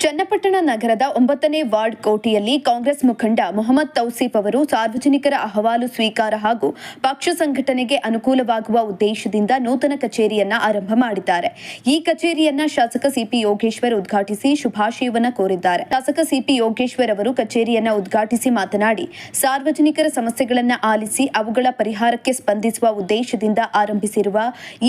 ಚನ್ನಪಟ್ಟಣ ನಗರದ 9ನೇ ವಾರ್ಡ್ ಕೋಟೆಯಲ್ಲಿ ಕಾಂಗ್ರೆಸ್ ಮುಖಂಡ ಮೊಹಮ್ಮದ್ ತೌಸೀಫ್ ಅವರು ಸಾರ್ವಜನಿಕರ ಅಹವಾಲು ಸ್ವೀಕಾರ ಹಾಗೂ ಪಕ್ಷ ಸಂಘಟನೆಗೆ ಅನುಕೂಲವಾಗುವ ಉದ್ದೇಶದಿಂದ ನೂತನ ಕಚೇರಿಯನ್ನ ಆರಂಭ ಮಾಡಿದ್ದಾರೆ. ಈ ಕಚೇರಿಯನ್ನ ಶಾಸಕ ಸಿಪಿ ಯೋಗೇಶ್ವರ್ ಉದ್ಘಾಟಿಸಿ ಶುಭಾಶಯವನ್ನ ಕೋರಿದ್ದಾರೆ. ಶಾಸಕ ಸಿಪಿ ಯೋಗೇಶ್ವರ್ ಅವರು ಕಚೇರಿಯನ್ನ ಉದ್ಘಾಟಿಸಿ ಮಾತನಾಡಿ, ಸಾರ್ವಜನಿಕರ ಸಮಸ್ಯೆಗಳನ್ನು ಆಲಿಸಿ ಅವುಗಳ ಪರಿಹಾರಕ್ಕೆ ಸ್ಪಂದಿಸುವ ಉದ್ದೇಶದಿಂದ ಆರಂಭಿಸಿರುವ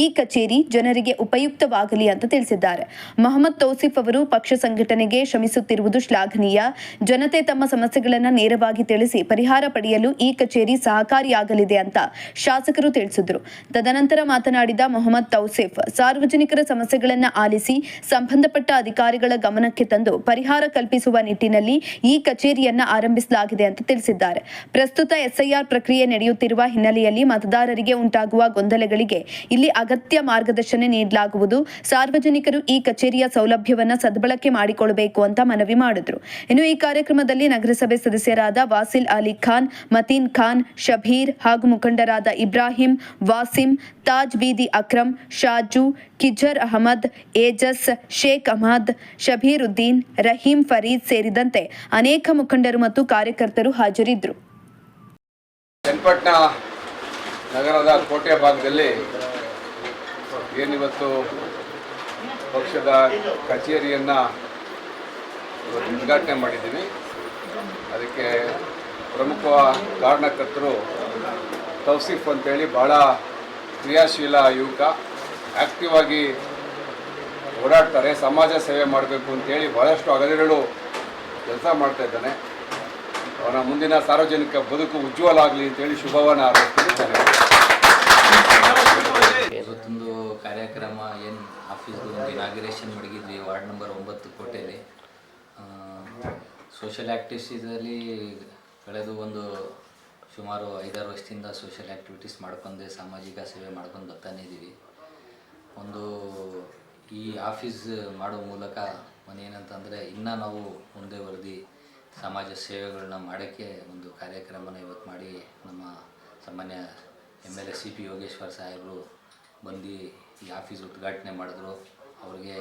ಈ ಕಚೇರಿ ಜನರಿಗೆ ಉಪಯುಕ್ತವಾಗಲಿ ಅಂತ ತಿಳಿಸಿದ್ದಾರೆ. ಮೊಹಮ್ಮದ್ ತೌಸೀಫ್ ಅವರು ಪಕ್ಷ ಸಂಘಟನೆಗೆ ಶ್ರಮಿಸುತ್ತಿರುವುದು ಶ್ಲಾಘನೀಯ. ಜನತೆ ತಮ್ಮ ಸಮಸ್ಯೆಗಳನ್ನು ನೇರವಾಗಿ ತಿಳಿಸಿ ಪರಿಹಾರ ಪಡೆಯಲು ಈ ಕಚೇರಿ ಸಹಕಾರಿಯಾಗಲಿದೆ ಅಂತ ಶಾಸಕರು ತಿಳಿಸಿದರು. ತದನಂತರ ಮಾತನಾಡಿದ ಮೊಹಮ್ಮದ್ ತೌಸೀಫ್, ಸಾರ್ವಜನಿಕರ ಸಮಸ್ಯೆಗಳನ್ನು ಆಲಿಸಿ ಸಂಬಂಧಪಟ್ಟ ಅಧಿಕಾರಿಗಳ ಗಮನಕ್ಕೆ ತಂದು ಪರಿಹಾರ ಕಲ್ಪಿಸುವ ನಿಟ್ಟಿನಲ್ಲಿ ಈ ಕಚೇರಿಯನ್ನ ಆರಂಭಿಸಲಾಗಿದೆ ಅಂತ ತಿಳಿಸಿದ್ದಾರೆ. ಪ್ರಸ್ತುತ ಎಸ್ಐಆರ್ ಪ್ರಕ್ರಿಯೆ ನಡೆಯುತ್ತಿರುವ ಹಿನ್ನೆಲೆಯಲ್ಲಿ ಮತದಾರರಿಗೆ ಉಂಟಾಗುವ ಗೊಂದಲಗಳಿಗೆ ಇಲ್ಲಿ ಅಗತ್ಯ ಮಾರ್ಗದರ್ಶನ ನೀಡಲಾಗುವುದು. ಸಾರ್ವಜನಿಕರು ಈ ಕಚೇರಿಯ ಸೌಲಭ್ಯವನ್ನು ಸದ್ಬಳಕೆ ಮಾಡಿಕೊಳ್ಳಬೇಕು ಅಂತ ಮನವಿ ಮಾಡಿದರು. ಇನ್ನು ಈ ಕಾರ್ಯಕ್ರಮದಲ್ಲಿ ನಗರಸಭೆ ಸದಸ್ಯರಾದ ವಾಸಿಲ್ ಅಲಿ ಖಾನ್, ಮತೀನ್ ಖಾನ್, ಶಬೀರ್ ಹಾಗೂ ಮುಖಂಡರಾದ ಇಬ್ರಾಹಿಂ, ವಾಸಿಂ, ತಾಜ್ ಬೀದಿ ಅಕ್ರಮ್, ಶಾಜು, ಕಿಜರ್ ಅಹಮದ್, ಏಜಸ್, ಶೇಖ್ ಅಹಮದ್, ಶಬೀರುದ್ದೀನ್, ರಹೀಂ ಫರೀದ್ ಸೇರಿದಂತೆ ಅನೇಕ ಮುಖಂಡರು ಮತ್ತು ಕಾರ್ಯಕರ್ತರು ಹಾಜರಿದ್ದರು. ಚನ್ನಪಟ್ಟಣ ನಗರದ ಕೋಟೆ ಭಾಗದಲ್ಲಿ ಏನಿವತ್ತು ಪಕ್ಷದ ಕಚೇರಿಯನ್ನು ಉದ್ಘಾಟನೆ ಮಾಡಿದ್ದೀವಿ. ಅದಕ್ಕೆ ಪ್ರಮುಖ ಕಾರಣಕರ್ತರು ತೌಸೀಫ್ ಅಂತೇಳಿ ಭಾಳ ಕ್ರಿಯಾಶೀಲ ಯುವಕ, ಆ್ಯಕ್ಟಿವ್ ಆಗಿ ಓಡಾಡ್ತಾರೆ, ಸಮಾಜ ಸೇವೆ ಮಾಡಬೇಕು ಅಂತೇಳಿ ಭಾಳಷ್ಟು ಹಗಲಿರುಳು ಕೆಲಸ ಮಾಡ್ತಾ ಇದ್ದಾನೆ. ಅವನ ಮುಂದಿನ ಸಾರ್ವಜನಿಕ ಬದುಕು ಉಜ್ವಲ ಆಗಲಿ ಅಂತೇಳಿ ಶುಭವನ್ನು ಹಾರೈಸ್ತಿದ್ದೇನೆ. ಇವತ್ತೊಂದು ಕಾರ್ಯಕ್ರಮ ಏನು ಆಫೀಸ್ದು ಒಂದು ಇನಾಗ್ರೇಷನ್ ಮಡಗಿದ್ವಿ ವಾರ್ಡ್ ನಂಬರ್ 9 ಕೋಟೆಯಲ್ಲಿ. ಸೋಷಿಯಲ್ ಆ್ಯಕ್ಟಿವಿಟೀಸಲ್ಲಿ ಕಳೆದು ಸುಮಾರು 5-6 ವರ್ಷದಿಂದ ಸೋಷಿಯಲ್ ಆ್ಯಕ್ಟಿವಿಟೀಸ್ ಮಾಡ್ಕೊಂಡೆ ಸಾಮಾಜಿಕ ಸೇವೆ ಮಾಡ್ಕೊಂಡು ಬರ್ತಾನೆ ಇದ್ದೀವಿ. ಈ ಆಫೀಸ್ ಮಾಡೋ ಮೂಲಕ ಏನಂತಂದರೆ ಇನ್ನೂ ನಾವು ಮುಂದೆ ವರದಿ ಸಮಾಜ ಸೇವೆಗಳನ್ನ ಮಾಡೋಕ್ಕೆ ಒಂದು ಕಾರ್ಯಕ್ರಮನ ಇವತ್ತು ಮಾಡಿ ನಮ್ಮ ಸಾಮಾನ್ಯ MLA CP ಯೋಗೇಶ್ವರ್ ಸಾಹೇಬರು ಬಂದು ಈ ಆಫೀಸ್ ಉದ್ಘಾಟನೆ ಮಾಡಿದ್ರು. ಅವ್ರಿಗೆ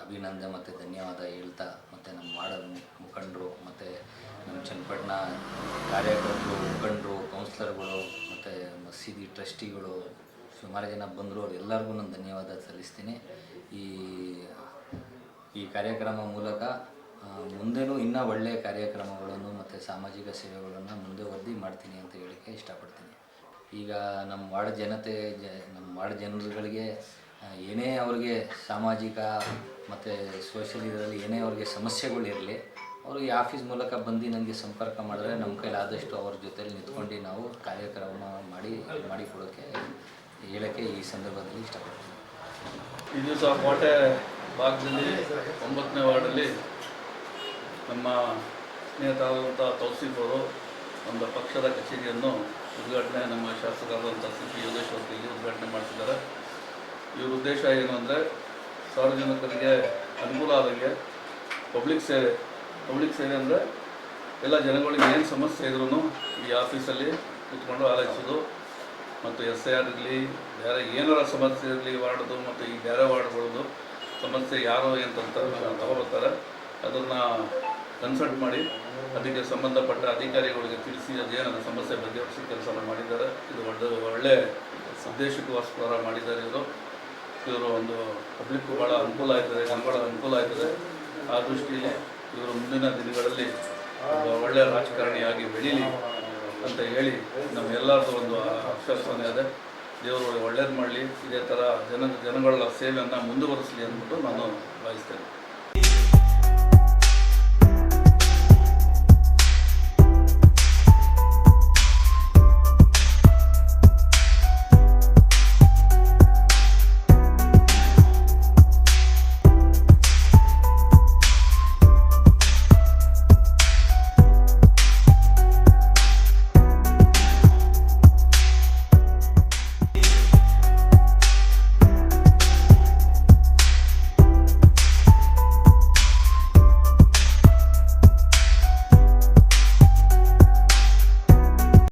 ಅಭಿನಂದನೆ ಮತ್ತು ಧನ್ಯವಾದ ಹೇಳ್ತಾ, ಮತ್ತು ನಮ್ಮ ವಾರ್ಡ್ ಮುಖಂಡರು ಮತ್ತು ನಮ್ಮ ಚನ್ನಪಟ್ಟಣ ಕಾರ್ಯಕರ್ತರು, ಮುಖಂಡರು, ಕೌನ್ಸಿಲರ್ಗಳು ಮತ್ತು ಮಸೀದಿ ಟ್ರಸ್ಟಿಗಳು ಸುಮಾರು ಜನ ಬಂದರು. ಎಲ್ಲರಿಗೂ ನಾನು ಧನ್ಯವಾದ ಸಲ್ಲಿಸ್ತೀನಿ. ಈ ಕಾರ್ಯಕ್ರಮ ಮೂಲಕ ಮುಂದೆನೂ ಇನ್ನೂ ಒಳ್ಳೆಯ ಕಾರ್ಯಕ್ರಮಗಳನ್ನು ಮತ್ತು ಸಾಮಾಜಿಕ ಸೇವೆಗಳನ್ನು ಮುಂದೆ ವರದಿ ಮಾಡ್ತೀನಿ ಅಂತ ಹೇಳೋಕ್ಕೆ ಇಷ್ಟಪಡ್ತೀನಿ. ಈಗ ನಮ್ಮ ವಾರ್ಡ್ ಜನರುಗಳಿಗೆ ಏನೇ ಅವ್ರಿಗೆ ಸಾಮಾಜಿಕ ಮತ್ತು ಸೋಷಿಯಲ್ ಇದರಲ್ಲಿ ಏನೇ ಅವ್ರಿಗೆ ಸಮಸ್ಯೆಗಳಿರಲಿ, ಅವರು ಈ ಆಫೀಸ್ ಮೂಲಕ ಬಂದು ನನಗೆ ಸಂಪರ್ಕ ಮಾಡಿದ್ರೆ ನಮ್ಮ ಕೈಲಾದಷ್ಟು ಅವ್ರ ಜೊತೆಲಿ ನಿಂತ್ಕೊಂಡು ನಾವು ಕಾರ್ಯಕ್ರಮ ಮಾಡಿಕೊಡೋಕ್ಕೆ ಹೇಳೋಕ್ಕೆ ಈ ಸಂದರ್ಭದಲ್ಲಿ ಇಷ್ಟಪಡ್ತೀನಿ. ಈ ದಿವಸ ಕೋಟೆ ಭಾಗದಲ್ಲಿ 9ನೇ ವಾರ್ಡಲ್ಲಿ ನಮ್ಮ ಸ್ನೇಹಿತರಾದಂಥ ತೌಸೀಫ್ ಅವರು ಒಂದು ಪಕ್ಷದ ಕಚೇರಿಯನ್ನು ಉದ್ಘಾಟನೆ ನಮ್ಮ ಶಾಸಕರಾದಂಥ CP ಯೋಗೇಶ್ವರ್ ಉದ್ಘಾಟನೆ ಮಾಡ್ತಿದ್ದಾರೆ. ಇವ್ರ ಉದ್ದೇಶ ಏನು ಅಂದರೆ ಸಾರ್ವಜನಿಕರಿಗೆ ಅನುಕೂಲ ಆದಂಗೆ ಪಬ್ಲಿಕ್ ಸೇವೆ ಅಂದರೆ ಎಲ್ಲ ಜನಗಳಿಗೆ ಏನು ಸಮಸ್ಯೆ ಇದ್ರೂ ಈ ಆಫೀಸಲ್ಲಿ ಕೂತ್ಕೊಂಡು ಆಲೋಚಿಸೋದು, ಮತ್ತು SIR ಇರಲಿ, ಬೇರೆ ಏನಾರ ಸಮಸ್ಯೆ ಇರಲಿ ವಾರ್ಡ್ದು ಮತ್ತು ಈ ಬೇರೆ ವಾರ್ಡ್ಗಳದ್ದು ಸಮಸ್ಯೆ ಯಾರು ಏನಂತ ತಗೊಳ್ತಾರೆ, ಅದನ್ನು ಕನ್ಸಲ್ಟ್ ಮಾಡಿ ಅದಕ್ಕೆ ಸಂಬಂಧಪಟ್ಟ ಅಧಿಕಾರಿಗಳಿಗೆ ತಿಳಿಸಿ ಅದೇನಾದ ಸಮಸ್ಯೆ ಬಗೆಹರಿಸಿ ಕೆಲಸವನ್ನು ಮಾಡಿದ್ದಾರೆ. ಇದು ಒಳ್ಳೆಯ ಉದ್ದೇಶಕ್ಕೋಸ್ಕರ ಮಾಡಿದ್ದಾರೆ. ಇವರು ಒಂದು ಪಬ್ಲಿಕ್ಕು ಭಾಳ ಅನುಕೂಲ ಆಯ್ತದೆ, ಜನಗಳ ಅನುಕೂಲ ಆಯ್ತದೆ. ಆ ದೃಷ್ಟಿಯಲ್ಲಿ ಇವರು ಮುಂದಿನ ದಿನಗಳಲ್ಲಿ ಒಳ್ಳೆಯ ರಾಜಕಾರಣಿಯಾಗಿ ಬೆಳೀಲಿ ಅಂತ ಹೇಳಿ ನಮ್ಮೆಲ್ಲರದ್ದು ಒಂದು ಆಶ್ವಾಸನೆ ಇದೆ. ದೇವರು ಒಳ್ಳೇದು ಮಾಡಲಿ, ಇದೇ ಥರ ಜನಗಳ ಸೇವೆಯನ್ನು ಮುಂದುವರಿಸಲಿ ಅಂದ್ಬಿಟ್ಟು ನಾನು ಭಾವಿಸ್ತೇನೆ.